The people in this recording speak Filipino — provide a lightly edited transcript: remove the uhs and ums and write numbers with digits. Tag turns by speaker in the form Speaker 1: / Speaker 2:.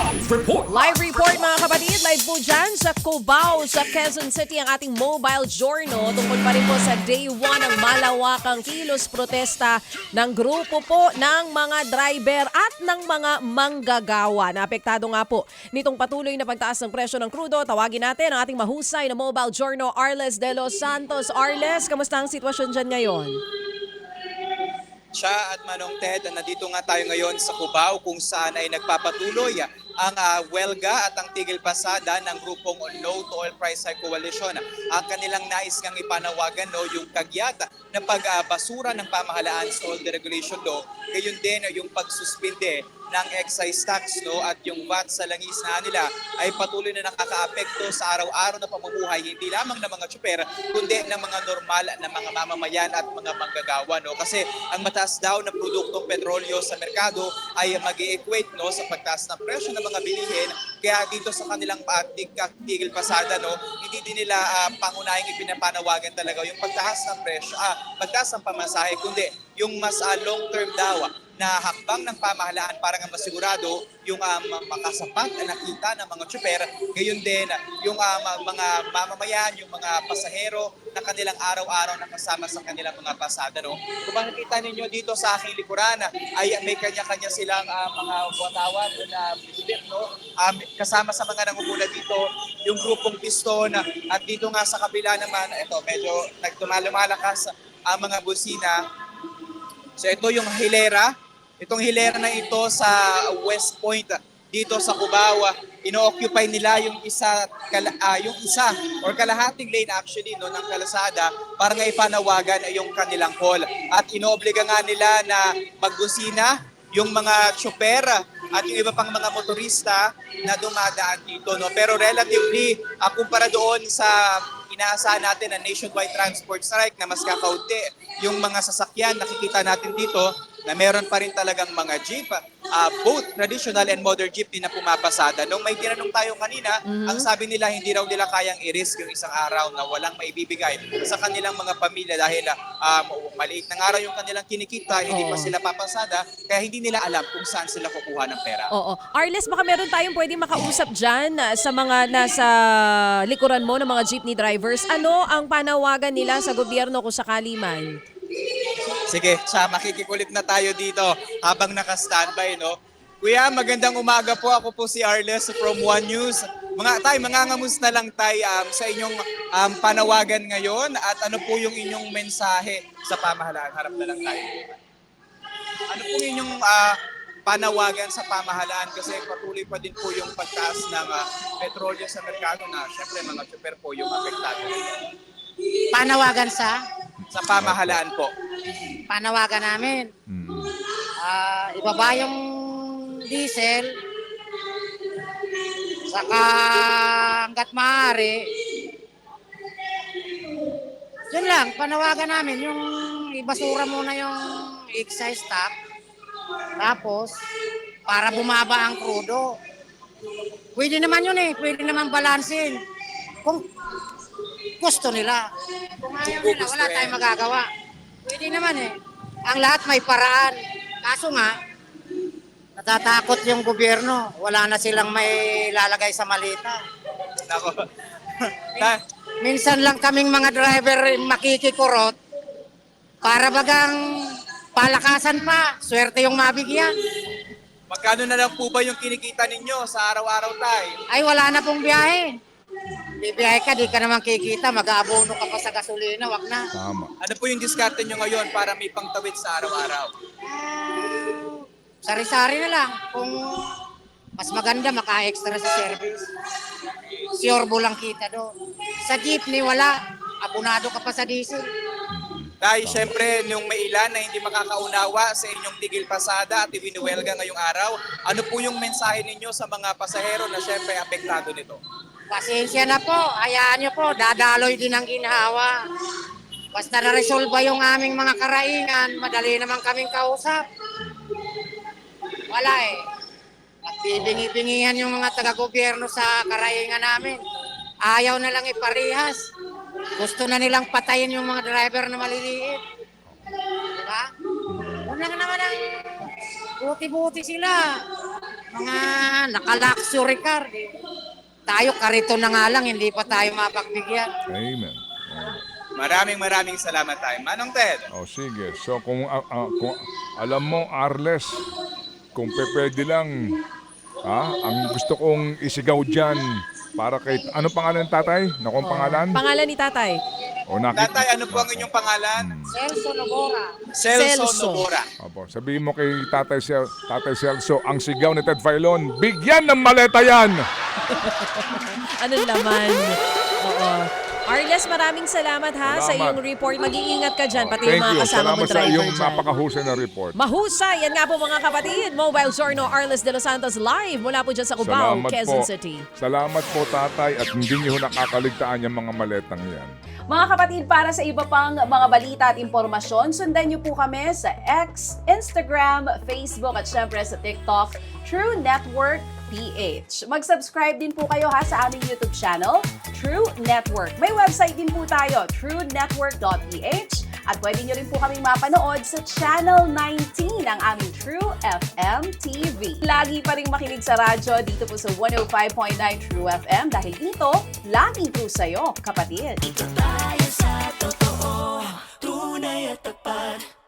Speaker 1: Live report mga kapatid, live po dyan sa Cubao, sa Quezon City ang ating mobile journal tungkol pa rin po sa day 1 ng malawakang kilos protesta ng grupo po ng mga driver at ng mga manggagawa. Naapektado nga po nitong patuloy na pagtaas ng presyo ng krudo. Tawagin natin ang ating mahusay na mobile journal, Arles de los Santos. Arles, kamusta ang sitwasyon dyan ngayon?
Speaker 2: Siya at Manong Ted, nandito nga tayo ngayon sa Cubao kung saan ay nagpapatuloy ang welga at ang tigil pasada ng grupong No to Oil Price Hike Coalition. Ang kanilang nais ngang ipanawagan yung kagyat na pagbasura ng pamahalaan sa oil deregulation law, gayon din yung pagsuspinde ng excise tax at yung VAT sa langis na nila ay patuloy na nakakaapekto sa araw-araw na pamumuhay hindi lamang ng mga tsuper kundi ng mga normal na mga mamamayan at mga manggagawa kasi ang mataas daw na produktong petrolyo sa merkado ay mag-equate sa pagtaas ng presyo ng mga bilihin, kaya dito sa kanilang tigil pasada hindi din nila pangunahing ipinapanawagan talaga yung pagtaas ng presyo, pagtaas ng pamasahe, kundi yung mas long-term daw na hakbang ng pamahalaan para nga masigurado yung makasapat na nakita ng mga tsuper, gayon din yung mga mamamayan, yung mga pasahero na kanilang araw-araw na kasama sa kanilang mga pasada. Kung makikita ninyo dito sa aking likuran ay may kanya-kanya silang mga watawat na bisit, kasama sa mga nangunguna dito yung grupong Piston, at dito nga sa kabila naman, ito medyo lumalakas ang mga busina. So ito yung hilera. Itong hilera na ito sa West Point dito sa Cubao, ino-occupy nila yung isa or kalahating lane actually ng kalasada para nga ipanawagan yung kanilang call. At inoobliga nga nila na magbusina yung mga tsuper at yung iba pang mga motorista na dumadaan dito. Pero relatively, kumpara doon sa inaasahan natin na nationwide transport strike na mas kakaunti, yung mga sasakyan nakikita natin dito na meron pa rin talagang mga jeep, both traditional and modern jeepney na pumapasada. Nung may tinanong tayo kanina, ang sabi nila hindi raw nila kayang i-risk yung isang araw na walang maibibigay sa kanilang mga pamilya dahil maliit na araw yung kanilang kinikita, hindi pa sila papasada, kaya hindi nila alam kung saan sila kukuha ng pera.
Speaker 1: Oo. Arles, baka meron tayong pwedeng makausap dyan sa mga nasa likuran mo ng mga jeepney drivers. Ano ang panawagan nila sa gobyerno kung sakali man?
Speaker 2: Sige, makikikulit na tayo dito habang naka-standby, Kuya, magandang umaga po. Ako po si Arles from One News. Mangangamusta lang tayo sa inyong panawagan ngayon at ano po yung inyong mensahe sa pamahalaan. Harap na lang tayo. Ano po inyong panawagan sa pamahalaan kasi patuloy pa din po yung pagtaas ng petrolyo sa merkado na syempre mga super po yung apektado.
Speaker 3: Panawagan sa
Speaker 2: pamahalaan po.
Speaker 3: panawagan namin. Ibaba yung diesel, saka hanggat maaari, yun lang, panawagan namin, yung ibasura muna yung excise tax, tapos para bumaba ang krudo. Pwede naman yun pwede naman balansin. Kung gusto nila. Kung ayaw nila, wala tayong magagawa. Pwede naman Ang lahat may paraan. Kaso nga, natatakot yung gobyerno. Wala na silang may lalagay sa malita.
Speaker 2: Nako.
Speaker 3: Minsan lang kaming mga driver makikikurot para bagang palakasan pa. Swerte yung mabigyan.
Speaker 2: Magkano na lang po ba yung kinikita ninyo sa araw-araw tayo?
Speaker 3: Ay, wala na pong biyahe. Bibiyahe ka, di ka naman kikita, mag-aabono ka pa sa gasolina, wag na.
Speaker 4: Tama.
Speaker 2: Ano po yung diskarte nyo ngayon para may pangtawid sa araw-araw?
Speaker 3: Sari-sari na lang. Kung mas maganda, maka-extra sa service. Siorbo lang kita doon. Sa jeepney, wala. Abonado ka pa sa diesel.
Speaker 2: Dahil syempre, nung may ilan na hindi makakaunawa sa inyong tigil pasada at ibinuwelga ngayong araw, ano po yung mensahe ninyo sa mga pasahero na syempre apektado nito?
Speaker 3: Pasensya na po. Hayaan nyo po. Dadaloy din ang ginhawa. Basta na-resolve yung aming mga karaingan, madali naman kaming kausap. Wala Nagbibingi-bingihan yung mga taga-gobyerno sa karaingan namin. Ayaw na lang iparihas. Gusto na nilang patayin yung mga driver na maliliit. Diba? Huwag lang naman ang buti-buti sila. mga naka-luxury car. Tayo karito na nga lang, hindi pa tayo mapagbigyan.
Speaker 4: Amen.
Speaker 2: Maraming salamat tayo. Manong Ted.
Speaker 4: O sige. So kung alam mo, Arles, kung pwede lang, ang gusto kong isigaw dyan para kay, ano pangalan ng tatay? Nakong pangalan?
Speaker 1: Pangalan ni tatay.
Speaker 4: O nakit.
Speaker 2: Tatay, ano po ang inyong pangalan?
Speaker 3: Celso Nogora.
Speaker 2: Celso
Speaker 1: Celso.
Speaker 2: Nogora.
Speaker 4: Opo, sabihin mo kay Tatay Celso, ang sigaw ni Ted Filon, bigyan ng maleta yan!
Speaker 1: Ano naman? Oo. Arles, maraming salamat ha sa
Speaker 4: Salamat.
Speaker 1: iyong report. Mag-iingat ka dyan, pati yung
Speaker 4: Thank
Speaker 1: mga
Speaker 4: you.
Speaker 1: kasama
Speaker 4: Salamat
Speaker 1: mong
Speaker 4: sa
Speaker 1: driver
Speaker 4: iyong
Speaker 1: dyan.
Speaker 4: napakahusay na report.
Speaker 1: Mahusay! Yan nga po mga kapatid. Mobile Journal Arles de los Santos live mula po dyan sa Cubao, Quezon City.
Speaker 4: Salamat po, Tatay, at hindi niyo nakakaligtaan yung mga maletang yan.
Speaker 5: Mga kapatid, para sa iba pang mga balita at impormasyon, sundan niyo po kami sa X, Instagram, Facebook at syempre sa TikTok, True Network PH. Mag-subscribe din po kayo ha sa aming YouTube channel, True Network. May website din po tayo, truenetwork.ph, at pwede nyo rin po kaming mapanood sa Channel 19 ng aming True FM TV. Lagi pa rin makinig sa radyo dito po sa 105.9 True FM dahil dito, laging true sa'yo, kapatid.
Speaker 6: Tayo sa totoo, tunay at tapat.